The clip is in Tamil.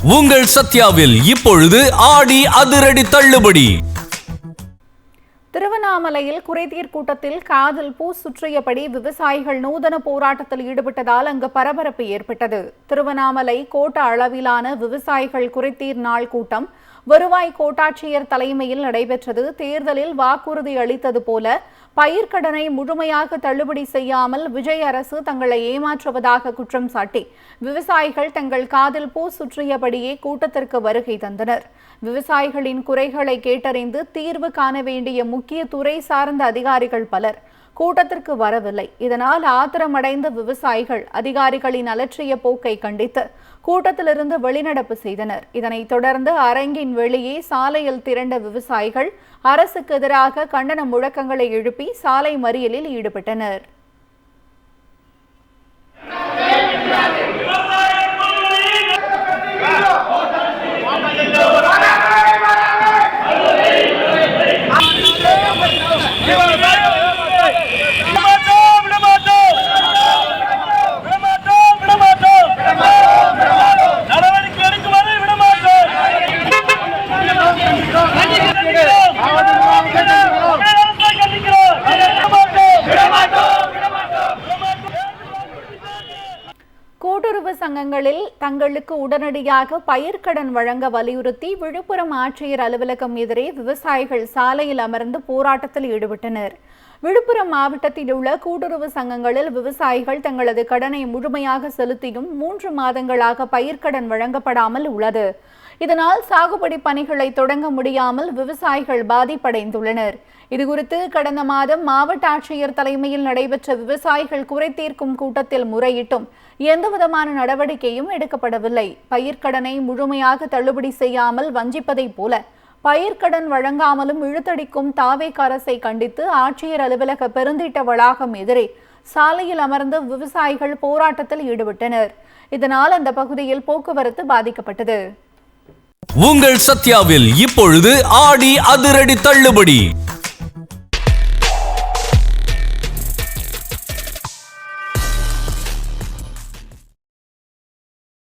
உங்கள் சத்யாவில் இப்பொழுது ஆடி அதிரடி தள்ளுபடி. திருவண்ணாமலையில் குறைதீர் கூட்டத்தில் காதில் பூ சுற்றியபடி விவசாயிகள் நூதன போராட்டத்தில் ஈடுபட்டதால் அங்கு பரபரப்பு ஏற்பட்டது. திருவண்ணாமலை கோட்ட அளவிலான விவசாயிகள் குறைதீர் நாள் கூட்டம் வருவாய் கோட்டாட்சியர் தலைமையில் நடைபெற்றது. தேர்தலில் வாக்குறுதி அளித்தது போல பயிர்க்கடனை முழுமையாக தள்ளுபடி செய்யாமல் விஜய் அரசு தங்களை ஏமாற்றுவதாக குற்றம் சாட்டி விவசாயிகள் தங்கள் காதில் பூ சுற்றியபடியே கூட்டத்திற்கு வருகை தந்தனர். விவசாயிகளின் குறைகளை கேட்டறிந்து தீர்வு காண வேண்டிய முக்கிய துறை சார்ந்த அதிகாரிகள் பலர் கூட்டத்திற்கு வரவில்லை. இதனால் ஆத்திரமடைந்த விவசாயிகள் அதிகாரிகளின் அலட்சிய போக்கை கண்டித்து கூட்டத்திலிருந்து வெளிநடப்பு செய்தனர். இதனைத் தொடர்ந்து அரங்கின் வெளியே சாலையில் திரண்ட விவசாயிகள் அரசுக்கு எதிராக கண்டன முழக்கங்களை எழுப்பி சாலை மறியலில் ஈடுபட்டனர். கூட்டுறவு சங்கங்களில் தங்களுக்கு உடனடியாக பயிர்க்கடன் வழங்க வலியுறுத்தி விழுப்புரம் ஆட்சியர் அலுவலகம் எதிரே விவசாயிகள் சாலையில் அமர்ந்து போராட்டத்தில் ஈடுபட்டனர். விழுப்புரம் மாவட்டத்தில் உள்ள கூட்டுறவு சங்கங்களில் விவசாயிகள் தங்களது கடனை முழுமையாக செலுத்தியும் 3 மாதங்களாக பயிர்க்கடன் வழங்கப்படாமல் உள்ளது. இதனால் சாகுபடி பணிகளை தொடங்க முடியாமல் விவசாயிகள் பாதிப்படைந்துள்ளனர். இதுகுறித்து கடந்த மாதம் மாவட்ட ஆட்சியர் தலைமையில் நடைபெற்ற விவசாயிகள் குறை தீர்க்கும் கூட்டத்தில் முறையிட்டும் எந்தவிதமான நடவடிக்கையும் எடுக்கப்படவில்லை. பயிர்க்கடனை முழுமையாக தள்ளுபடி செய்யாமல் வஞ்சிப்பதை போல பயிர்க்கடன் வழங்காமலும் இழுத்தடிக்கும் தாவேக அரசை கண்டித்து ஆட்சியர் அலுவலக பெருந்திட்ட வளாகம் எதிரே சாலையில் அமர்ந்து விவசாயிகள் போராட்டத்தில் ஈடுபட்டனர். இதனால் அந்த பகுதியில் போக்குவரத்து பாதிக்கப்பட்டது. உங்கள் சத்யாவில் இப்பொழுது ஆடி அதிரடி தள்ளுபடி.